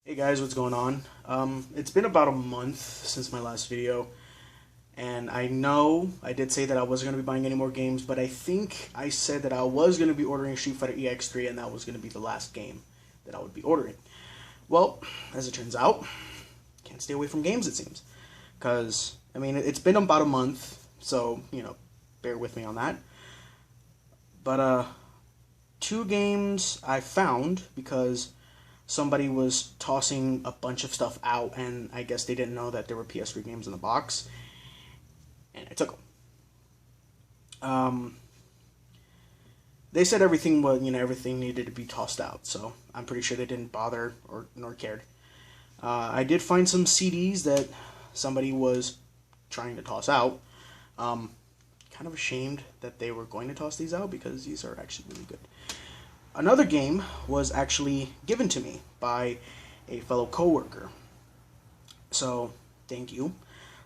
Hey guys, what's going on? It's been about a month since my last video, and I know I did say that I wasn't going to be buying any more games, but I think I said that I was going to be ordering Street Fighter EX3, and that was going to be the last game that I would be ordering. Well, as it turns out, can't stay away from games, it seems. Because, I mean, it's been about a month, so, bear with me on that. But, two games I found because somebody was tossing a bunch of stuff out, and I guess they didn't know that there were PS3 games in the box, and I took them. They said everything was, everything needed to be tossed out, so I'm pretty sure they didn't bother or nor cared. I did find some CDs that somebody was trying to toss out. Kind of ashamed that they were going to toss these out because these are actually really good. Another game was actually given to me by a fellow coworker. So, thank you.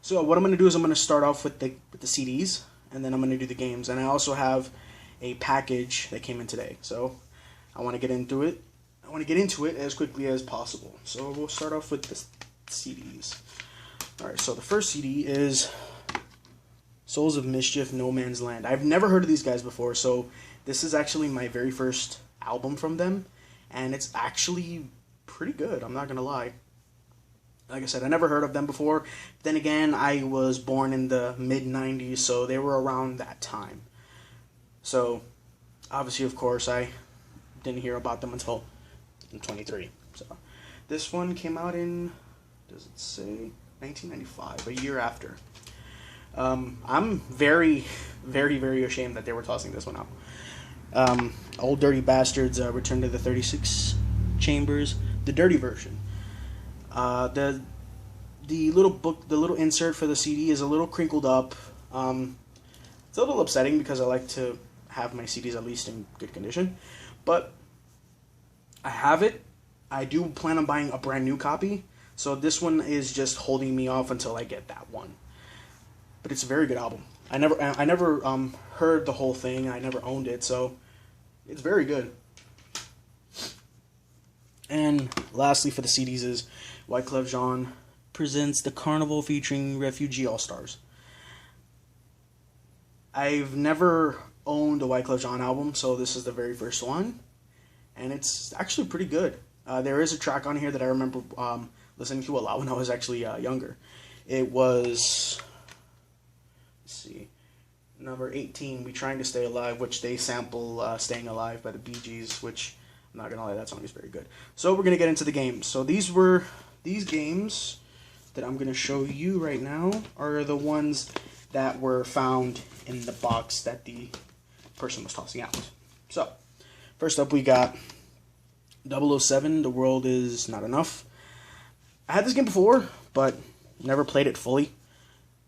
So, what I'm going to do is I'm going to start off with the CDs, and then I'm going to do the games. And I also have a package that came in today. So, I want to get into it. I want to get into it as quickly as possible. So, we'll start off with the CDs. Alright, so the first CD is Souls of Mischief, No Man's Land. I've never heard of these guys before, so this is actually my very first album from them, and it's actually pretty good, I'm not gonna lie. Like I said, I never heard of them before. Then again, I was born in the mid-90s, so they were around that time. So, obviously, of course, I didn't hear about them until 23. So, this one came out in, does it say, 1995, a year after. I'm very, very, very ashamed that they were tossing this one out. Old Dirty Bastards, Return to the 36 Chambers, the dirty version. The little book, the little insert for the CD is a little crinkled up. It's a little upsetting because I like to have my CDs at least in good condition. But I have it. I do plan on buying a brand new copy. So this one is just holding me off until I get that one. But it's a very good album. I never heard the whole thing. I never owned it, so it's very good. And lastly, for the CDs is Wyclef Jean presents The Carnival featuring Refugee All Stars. I've never owned a Wyclef Jean album, so this is the very first one, and it's actually pretty good. There is a track on here that I remember listening to a lot when I was actually younger. It was, let's see, number 18, We Trying to Stay Alive, which they sample Staying Alive by the Bee Gees, which, I'm not gonna lie, that song is very good. So we're gonna get into the games. So these games that I'm gonna show you right now are the ones that were found in the box that the person was tossing out. So, first up we got 007, The World Is Not Enough. I had this game before, but never played it fully.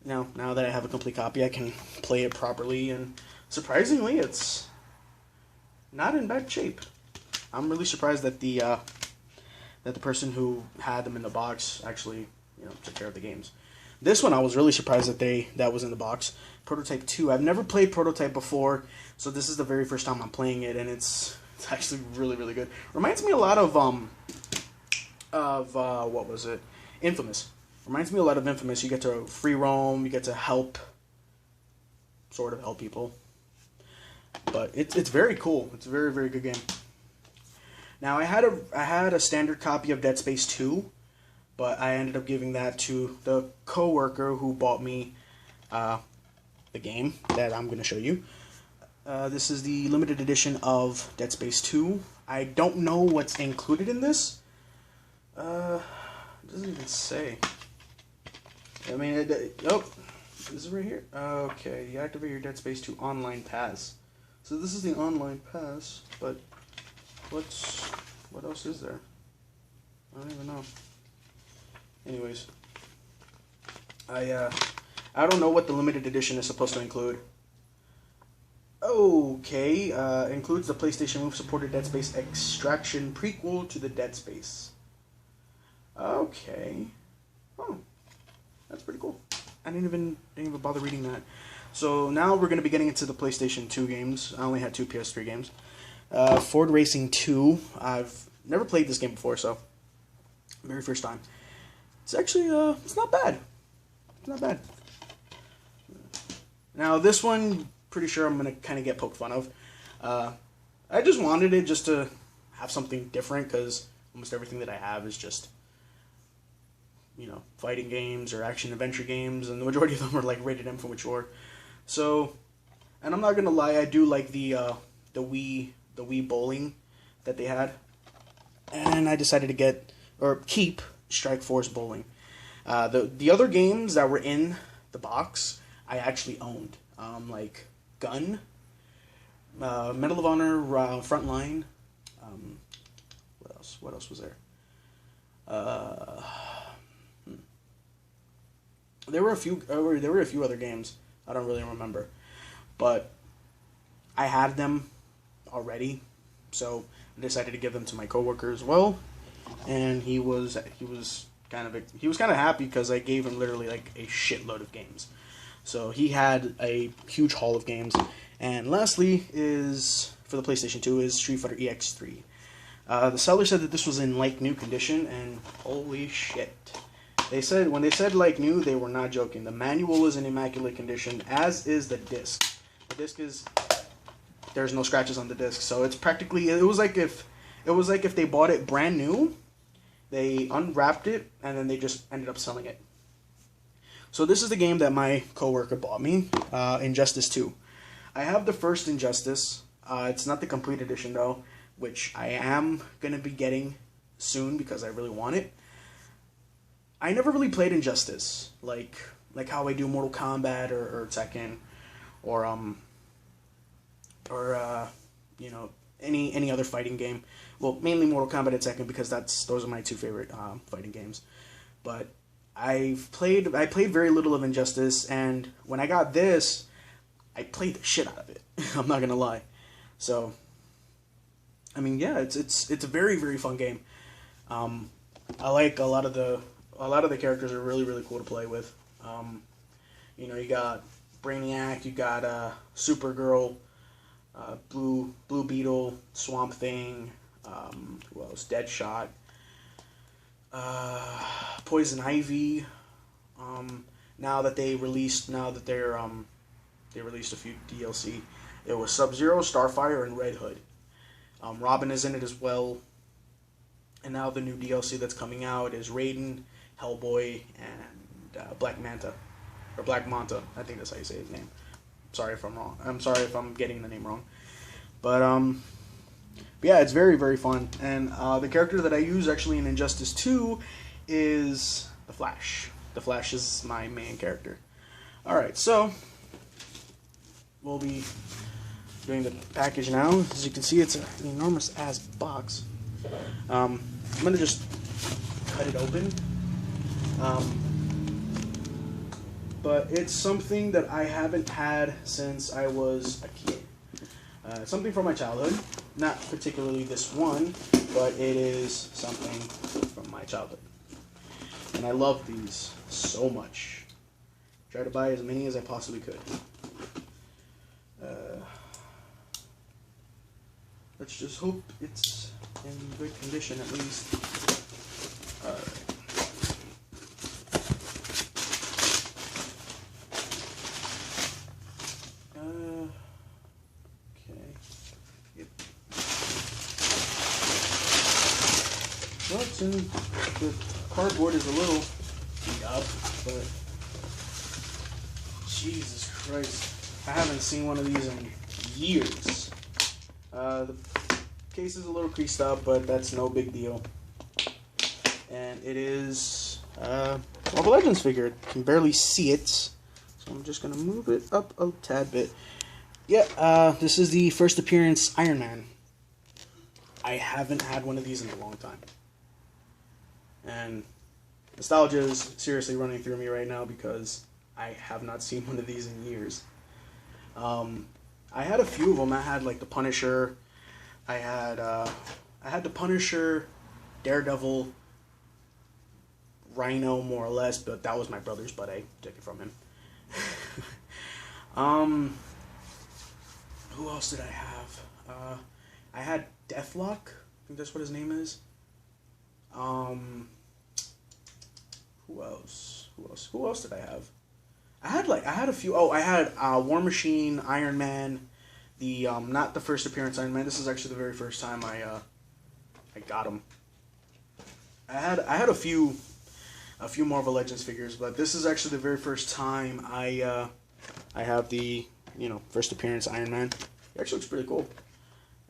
Now that I have a complete copy, I can play it properly, and surprisingly, it's not in bad shape. I'm really surprised that the person who had them in the box actually, took care of the games. This one, I was really surprised that was in the box. Prototype 2. I've never played Prototype before, so this is the very first time I'm playing it, and it's actually really, really good. Reminds me a lot of what was it? Infamous. Reminds me a lot of Infamous. You get to free roam, you get to sort of help people. But it's very cool. It's a very, very good game. Now I had a standard copy of Dead Space 2, but I ended up giving that to the coworker who bought me the game that I'm going to show you. This is the limited edition of Dead Space 2. I don't know what's included in this. It doesn't even say. I mean, is it right here? Okay, you activate your Dead Space 2 online pass. So this is the online pass, but what else is there? I don't even know. Anyways, I don't know what the limited edition is supposed to include. Okay, includes the PlayStation Move supported Dead Space Extraction prequel to the Dead Space. Okay. Oh, that's pretty cool. I didn't even bother reading that. So now we're going to be getting into the PlayStation 2 games. I only had 2 PS3 games. Ford Racing 2. I've never played this game before, so Very first time. It's actually it's not bad. It's not bad. Now this one, pretty sure I'm gonna kind of get poked fun of. I just wanted it just to have something different because almost everything that I have is just, you know, fighting games or action adventure games, and the majority of them are like rated M for mature. So, and I'm not gonna lie, I do like the Wii bowling that they had, and I decided to get or keep Strike Force Bowling. The other games that were in the box I actually owned, like Gun, Medal of Honor, Frontline. What else? What else was there? There were a few. There were a few other games. I don't really remember, but I had them already, so I decided to give them to my coworker as well, and he was kind of happy because I gave him literally like a shitload of games. So he had a huge haul of games. And lastly is for the PlayStation 2 is Street Fighter EX3. The seller said that this was in like new condition, and holy shit. They said when they said like new, they were not joking. The manual is in immaculate condition, as is the disc. The disc is there's no scratches on the disc, so it's practically it was like if they bought it brand new, they unwrapped it and then they just ended up selling it. So this is the game that my coworker bought me, Injustice 2. I have the first Injustice. It's not the complete edition though, which I am gonna be getting soon because I really want it. I never really played Injustice, like how I do Mortal Kombat or Tekken, or you know, any other fighting game. Well, mainly Mortal Kombat and Tekken because those are my two favorite fighting games. But I played very little of Injustice, and when I got this, I played the shit out of it. I'm not gonna lie. So, I mean, yeah, it's a very very fun game. I like a lot of the characters are really really cool to play with. You know, you got Brainiac, you got Supergirl, Blue Beetle, Swamp Thing, who else? Deadshot, Poison Ivy. Now that they released a few DLC. It was Sub-Zero, Starfire, and Red Hood. Robin is in it as well. And now the new DLC that's coming out is Raiden, Hellboy, and Black Manta. Or Black Manta. I think that's how you say his name. Sorry if I'm wrong. I'm sorry if I'm getting the name wrong. But yeah, it's very, very fun. And the character that I use actually in Injustice 2 is the Flash. The Flash is my main character. Alright, so we'll be doing the package now. As you can see, it's an enormous ass box. I'm going to just cut it open. But it's something that I haven't had since I was a kid. Something from my childhood. Not particularly this one, but it is something from my childhood. And I love these so much. Try to buy as many as I possibly could. Let's just hope it's in good condition at least. Alright. Okay. Yep. Well, it's in, the cardboard is a little beat up, but Jesus Christ. I haven't seen one of these in years. The case is a little creased up, but that's no big deal. And it is Marvel Legends figure. You can barely see it, so I'm just going to move it up a tad bit. Yeah, this is the first appearance Iron Man. I haven't had one of these in a long time. And nostalgia is seriously running through me right now because I have not seen one of these in years. I had a few of them. I had like the Punisher. I had the Punisher, Daredevil, Rhino, more or less, but that was my brother's, but I took it from him. Who else did I have? I had Deathlock. I think that's what his name is. Who else? Who else did I have? I had a few. Oh, I had War Machine, Iron Man, the not the first appearance Iron Man. This is actually the very first time I got him. I had a few Marvel Legends figures, but this is actually the very first time I have the first appearance Iron Man. He actually looks pretty cool,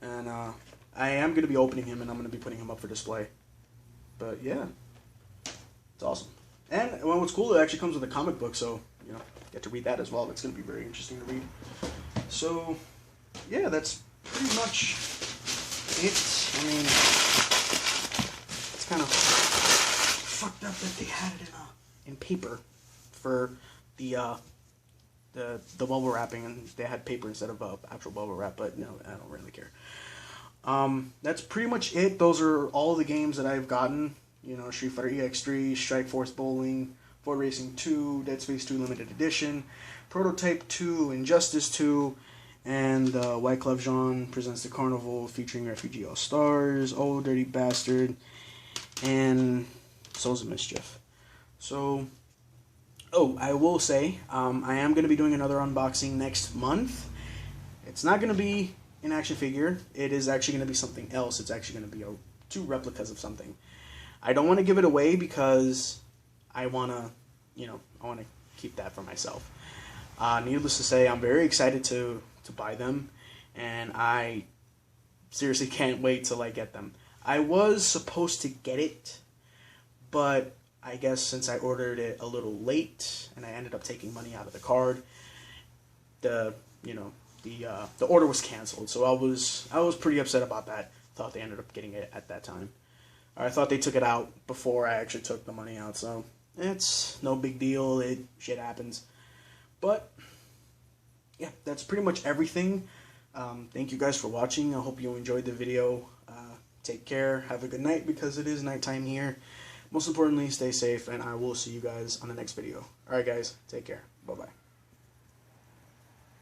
and I am gonna be opening him and I'm gonna be putting him up for display. But yeah, it's awesome. And well, what's cool, it actually comes with a comic book, so get to read that as well. That's gonna be very interesting to read. So yeah, that's pretty much it. I mean, it's kind of fucked up that they had it in paper for the bubble wrapping, and they had paper instead of actual bubble wrap. But no, I don't really care. That's pretty much it. Those are all the games that I've gotten. Street Fighter EX3, Strike Force Bowling, Ford Racing 2, Dead Space 2 Limited Edition, Prototype 2, Injustice 2, and Wyclef Jean presents the Carnival featuring Refugee All Stars, Oh Dirty Bastard, and Souls of Mischief. So, I will say, I am going to be doing another unboxing next month. It's not going to be an action figure. It is actually going to be something else. It's actually going to be two replicas of something. I don't want to give it away because I want to keep that for myself. Needless to say, I'm very excited to buy them, and I seriously can't wait till I get them. I was supposed to get it, but I guess since I ordered it a little late and I ended up taking money out of the card, the order was canceled. So I was pretty upset about that. Thought they ended up getting it at that time. I thought they took it out before I actually took the money out. So it's no big deal. Shit happens. But yeah, that's pretty much everything. Thank you guys for watching. I hope you enjoyed the video. Take care. Have a good night because it is nighttime here. Most importantly, stay safe, and I will see you guys on the next video. Alright guys, take care. Bye-bye.